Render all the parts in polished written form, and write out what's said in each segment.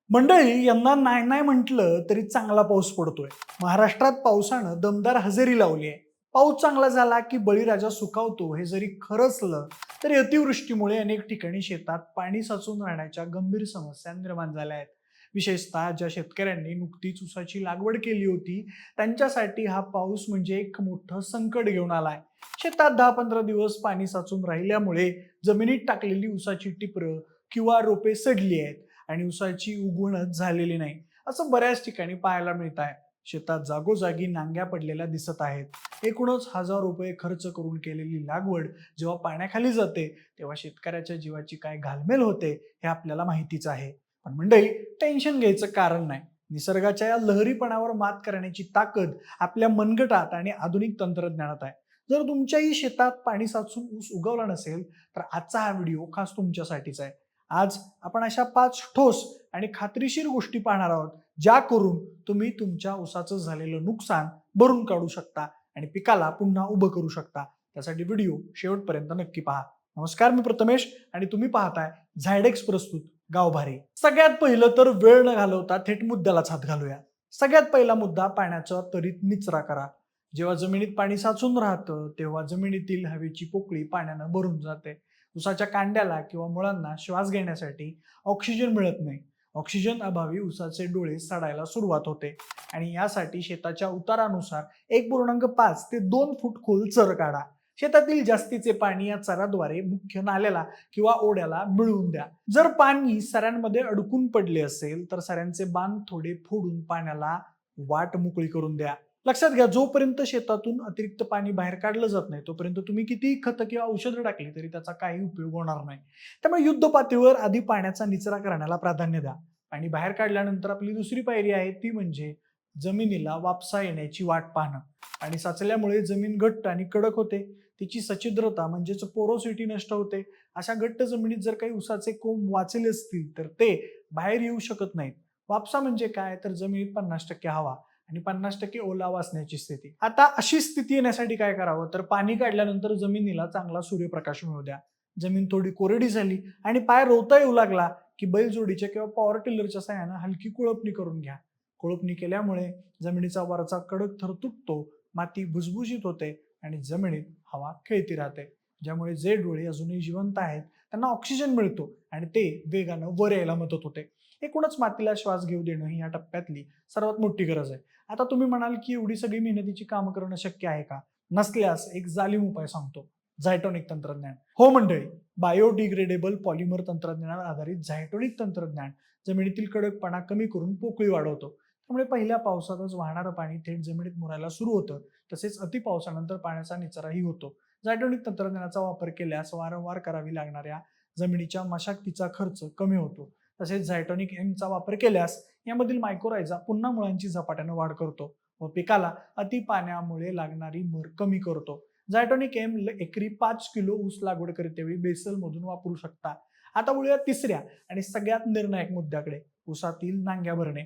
मंडळी, यंदा नाही नाही म्हटलं तरी चांगला पाऊस पडतोय. महाराष्ट्रात पावसानं दमदार हजेरी लावली आहे. पाऊस चांगला झाला की बळीराजा सुकावतो हे जरी खरं असलं तरी अतिवृष्टीमुळे अनेक ठिकाणी शेतात पाणी साचून राहण्याच्या गंभीर समस्या निर्माण झाल्या आहेत. विशेषतः ज्या शेतकऱ्यांनी नुकतीच ऊसाची लागवड केली होती त्यांच्यासाठी हा पाऊस म्हणजे एक मोठं संकट घेऊन आलाय. शेतात 10-15 दिवस पाणी साचून राहिल्यामुळे जमिनीत टाकलेली ऊसाची टिपरं किंवा रोपे सडली आहेत आणि ऊसाची उगवणच झालेली नाही, असं बऱ्याच ठिकाणी पाहायला मिळत आहे. शेतात जागोजागी नांग्या पडलेल्या दिसत आहेत. एकूणच हजार रुपये खर्च करून केलेली लागवड जेव्हा पाण्याखाली जाते तेव्हा शेतकऱ्याच्या जीवाची काय घालमेल होते हे आपल्याला माहितीच आहे. पण मंडळी, टेन्शन घ्यायचं कारण नाही. निसर्गाच्या या लहरीपणावर मात करण्याची ताकद आपल्या मनगटात आणि आधुनिक तंत्रज्ञानात आहे. जर तुमच्याही शेतात पाणी साचून ऊस उगवला नसेल तर आजचा हा व्हिडिओ खास तुमच्यासाठीच आहे. आज आपण अशा 5 ठोस आणि खात्रीशीर गोष्टी पाहणार आहोत, ज्या करून तुम्ही तुमच्या ऊसाचं झालेलं नुकसान भरून काढू शकता आणि पिकाला पुन्हा उभं करू शकता. त्यासाठी व्हिडिओ शेवटपर्यंत नक्की पहा. नमस्कार, मी प्रथमेश आणि तुम्ही पाहताय झायडेक्स प्रस्तुत गावभारी. सगळ्यात पहिलं तर वेळ न घालवता थेट मुद्द्यालाच हात घालूया. सगळ्यात पहिला मुद्दा पाण्याचा त्वरित निचरा करा. जेव्हा जमिनीत पाणी साचून राहतं तेव्हा जमिनीतील हवेची पोकळी पाण्यानं भरून जाते. ऊसाच्या कांड्याला किंवा मुळांना श्वास घेण्यासाठी ऑक्सिजन मिळत नाही. ऑक्सिजन अभावी ऊसाचे डोळे सडायला सुरुवात होते आणि यासाठी शेताच्या उतारानुसार 1.5 ते 2 फूट खोल चर काढा. शेतातील जास्तीचे पाणी या चराद्वारे मुख्य नाल्याला किंवा ओढ्याला मिळवून द्या. जर पाणी सऱ्यांमध्ये अडकून पडले असेल तर सऱ्यांचे बांध थोडे फोडून पाण्याला वाट मोकळी करून द्या. लक्षात घ्या, जोपर्यंत शेतातून अतिरिक्त पाणी बाहेर काढलं जात नाही तोपर्यंत तुम्ही कितीही खतं किंवा औषधं टाकली तरी त्याचा काही उपयोग होणार नाही. त्यामुळे युद्ध पातळीवर आधी पाण्याचा निचरा करण्याला प्राधान्य द्या. पाणी बाहेर काढल्यानंतर आपली दुसरी पायरी आहे ती म्हणजे जमिनीला वापसा येण्याची वाट पाहणं. आणि साचल्यामुळे जमीन घट्ट आणि कडक होते. तिची सच्छिद्रता म्हणजेच पोरोसिटी नष्ट होते. अशा घट्ट जमिनीत जर काही ऊसाचे कोंब वाचले असतील तर ते बाहेर येऊ शकत नाहीत. वापसा म्हणजे काय, तर जमिनीत 50% हवा आणि 50% ओलावा असण्याची स्थिती. आता अशी स्थिती येण्यासाठी काय करावं, तर पाणी काढल्यानंतर जमिनीला चांगला सूर्यप्रकाश मिळू द्या. जमीन थोडी कोरडी झाली आणि पाय रोवता येऊ लागला की बैलजोडीच्या किंवा पॉवर टिलरच्या सहाय्यानं हलकी कुळपणी करून घ्या. कुळपणी केल्यामुळे जमिनीचा वरचा कडक थर तुटतो, माती भुसभुशीत होते आणि जमिनीत हवा खेळती राहते. ज्यामुळे जे डोळे अजूनही जिवंत आहेत त्यांना ऑक्सिजन मिळतो आणि ते वेगानं वर यायला मदत होते. एकूणच मातीला श्वास घेऊ देणं ही या टप्प्यातली सर्वात मोठी गरज आहे. आता तुम्ही म्हणाल की एवढी सगळी मेहनतीची कामं करणं शक्य आहे का? नसल्यास एक जालीम उपाय सांगतो, झायटोनिक तंत्रज्ञान. हो मंडळी, बायोडिग्रेडेबल पॉलिमर तंत्रज्ञानावर आधारित झायटोनिक तंत्रज्ञान जमिनीतील कडकपणा कमी करून पोकळी वाढवतो. त्यामुळे पहिल्या पावसातच वाहणारं पाणी थेट जमिनीत मुरायला सुरू होतं. तसेच अतिपावसानंतर पाण्याचा निचराही होतो. झायटोनिक तंत्रज्ञानाचा वापर केल्यास वारंवार करावी लागणाऱ्या जमिनीच्या मशागतीचा खर्च कमी होतो. तसेच झायटोनिक एमचा वापर केल्यास यामधील मायक्रोरायझा पुन्हा मुळांची झपाट्यानं वाढ करतो व पिकाला अति पाण्यामुळे लागणारी भर कमी करतो. झायटोनिक एम एकरी 5 किलो ऊस लागवड करतेवेळी बेसल मधून वापरू शकता. आता बोलूया तिसऱ्या आणि सगळ्यात निर्णायक मुद्द्याकडे, ऊसातील नांग्या भरणे.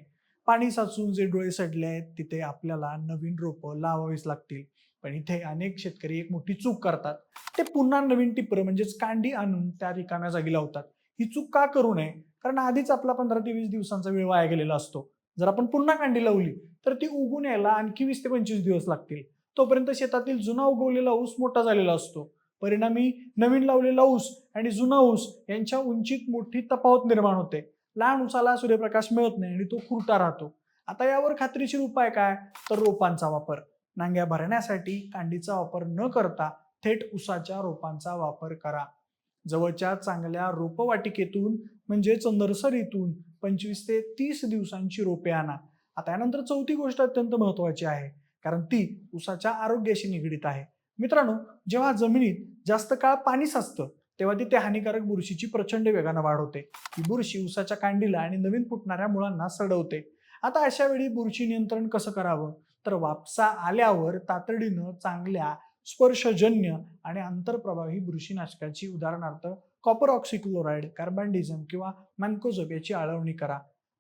पाणी साचून जे डोळे सडले आहेत तिथे आपल्याला नवीन रोपं लावावीच लागतील. पण इथे अनेक शेतकरी एक मोठी चूक करतात. ते पुन्हा नवीन टिपर म्हणजेच कांडी आणून त्या रिकाम्या जागी लावतात. ही चूक का करू नये? कारण आधीच आपला 15 ते 20 दिवसांचा वेळ वाया गेलेला असतो. जर आपण पुन्हा कांडी लावली तर ती उगून यायला आणखी 20 ते 25 दिवस लागतील. तोपर्यंत शेतातील जुना उगवलेला ऊस मोठा झालेला असतो. परिणामी नवीन लावलेला ऊस आणि जुना ऊस यांच्या उंचीत मोठी तफावत निर्माण होते. लहान ऊसाला सूर्यप्रकाश मिळत नाही आणि तो खुरटा राहतो. आता यावर खात्रीशीर उपाय काय, तर रोपांचा वापर. नांग्या भरण्यासाठी कांडीचा वापर न करता थेट ऊसाच्या रोपांचा वापर करा. जवळच्या चांगल्या रोपवाटिकेतून म्हणजेच नर्सरीतून 25 ते 30 दिवसांची रोपे आणा. आता यानंतर चौथी गोष्ट अत्यंत महत्वाची आहे, कारण ती ऊसाच्या आरोग्याशी निगडीत आहे. मित्रांनो, जेव्हा जमिनीत जास्त काळ पाणी साचतं तेव्हा तिथे हानिकारक बुरशीची प्रचंड वेगानं वाढ होते. ही बुरशी ऊसाच्या कांडीला आणि नवीन फुटणाऱ्या मुळांना सडवते. आता अशा वेळी बुरशी नियंत्रण कसं करावं, तर वापसा आल्यावर तातडीनं चांगल्या स्पर्शजन्य आणि आंतरप्रवाही बुरशीनाशकाची उदाहरणार्थ कॉपर ऑक्सिक्लोराइड, कार्बनडिझम किंवा मॅन्कोझोब याची आळवणी करा.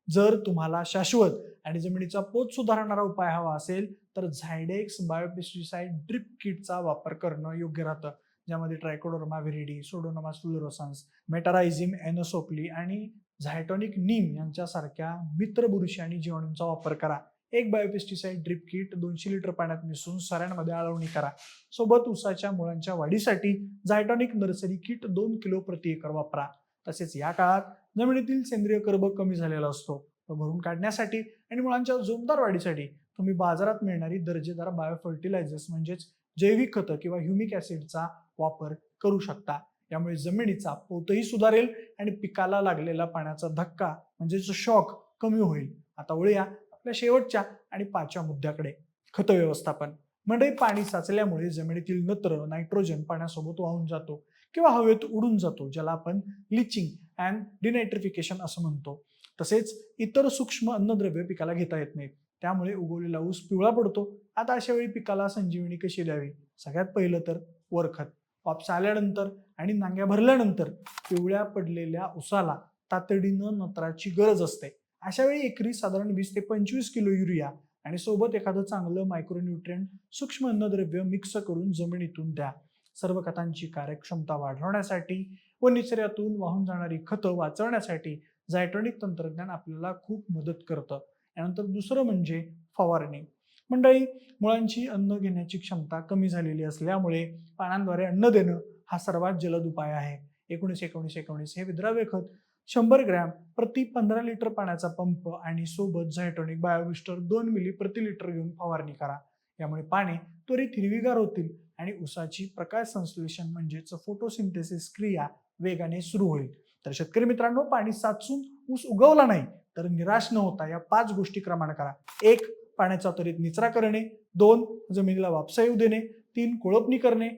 जर तुम्हाला शाश्वत आणि जमिनीचा पोत सुधारणारा उपाय हवा असेल तर झायडेक्स बायोपेस्टिसाइड ड्रिप किटचा वापर करणं योग्य राहतं. ज्यामध्ये ट्रायकोडर्मा व्हिरिडी, सोडोनामास फ्लोरोसन्स, मेटारायझिम एनोसोप्ली आणि झायटॉनिक, नीम यांच्यासारख्या मित्र बुरशी आणि जीवाणूंचा वापर करा. एक बायोपेस्टिसाइड ड्रिप किट 200 लिटर पाण्यात मिसळून सऱ्यांमध्ये आळवणी करा. सोबत ऊसाच्या मुळांच्या वाढीसाठी झायटॉनिक नर्सरी किट 2 किलो प्रति एकर वापरा. तसेच या काळात जमिनीतील सेंद्रिय कर्ब कमी झालेला असतो. तो भरून काढण्यासाठी आणि मुळांच्या जोमदार वाढीसाठी तुम्ही बाजारात मिळणारी दर्जेदार बायो फर्टिलायझर्स म्हणजेच जैविक खतं किंवा ह्युमिक ऍसिडचा वापर करू शकता. यामुळे जमिनीचा पोतही सुधारेल आणि पिकाला लागलेला पाण्याचा धक्का म्हणजेच शॉक कमी होईल. आता वळूया आपल्या शेवटच्या आणि 5व्या मुद्द्याकडे, खत व्यवस्थापन. मंडळी, पाणी साचल्यामुळे जमिनीतील नत्र, नायट्रोजन पाण्यासोबत वाहून जातो किंवा हवेत उडून जातो, ज्याला आपण लिचिंग अँड डिनायट्रिफिकेशन असं म्हणतो. तसेच इतर सूक्ष्म अन्नद्रव्य पिकाला घेता येत नाहीत. त्यामुळे उगवलेला ऊस पिवळा पडतो. आता अशा वेळी पिकाला संजीवनी कशी द्यावी? सगळ्यात पहिलं तर वरखत. पाऊस आल्यानंतर आणि नांग्या भरल्यानंतर पिवळ्या पडलेल्या ऊसाला तातडीनं नत्राची गरज असते. अशा वेळी एकरी साधारण 20 ते 25 किलो युरिया आणि सोबत एखादं चांगलं मायक्रोन्यूट्रिएंट सूक्ष्म अन्नद्रव्य मिक्स करून जमिनीतून द्या. सर्व खतांची कार्यक्षमता वाढवण्यासाठी व निचऱ्यातून वाहून जाणारी खतं वाचवण्यासाठी झायटॉनिक तंत्रज्ञान आपल्याला खूप मदत करतं. यानंतर दुसरं म्हणजे फवारणी. मंडळी, मुळांची अन्न घेण्याची क्षमता कमी झालेली असल्यामुळे पानांद्वारे अन्न देणं हा सर्वात जलद उपाय आहे. 19-19-19 हे विद्राव्य खत 100 ग्रॅम प्रति 15 लिटर पाण्याचा पंप आणि सोबत झायटॉनिक बायोविस्टर 2 मिली प्रति लिटर घेऊन फवारणी करा. यामुळे पाने त्वरित हिरवीगार होतील आणि ऊसाची प्रकाश संश्लेषण म्हणजेच फोटोसिंथेसिस क्रिया वेगाने सुरू होईल. तर शेतकरी मित्रांनो, पाणी साचून ऊस उगवला नाही तर निराश न होता या 5 गोष्टी क्रमाने करा. 1. पाण्याचा त्वरित निचरा करणे. 2. जमिनीला वापसा येऊ देणे. 3. कोळपणी करणे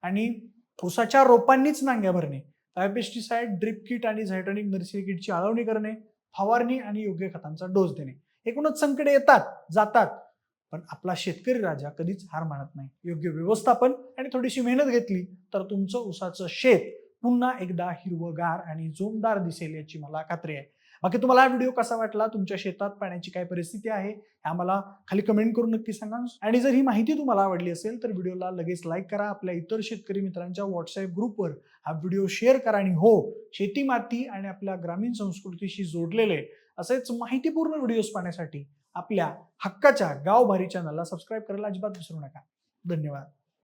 आणि ऊसाच्या रोपांनीच नांग्या भरणे. बायोपेस्टिसाइड, ड्रिप किट आणि झायटॉनिक नर्सरी किटची आळवणी करणे. फवारणी आणि योग्य खतांचा डोस देणे. एकूणच संकटे येतात जातात, पण आपला शेतकरी राजा कधीच हार मानत नाही. योग्य व्यवस्थापन आणि थोडीशी मेहनत घेतली तर तुमचं ऊसाचं शेत पुन्हा एकदा हिरवगार आणि जोमदार दिसेल याची मला खात्री आहे. बाकी तुम्हाला हा व्हिडिओ कसा वाटला? तुमच्या शेतात पाण्याची काय परिस्थिती आहे हे आम्हाला खाली कमेंट करून नक्की सांगा. आणि जर ही माहिती तुम्हाला आवडली असेल तर व्हिडिओला लगेच लाईक करा. आपल्या इतर शेतकरी मित्रांच्या व्हॉट्सअप ग्रुपवर हा व्हिडिओ शेअर करा. आणि हो, शेती, माती आणि आपल्या ग्रामीण संस्कृतीशी जोडलेले असेच माहितीपूर्ण व्हिडिओज पाहण्यासाठी आपल्या हक्काच्या गावभारी चॅनलला सबस्क्राईब करायला अजिबात विसरू नका. धन्यवाद.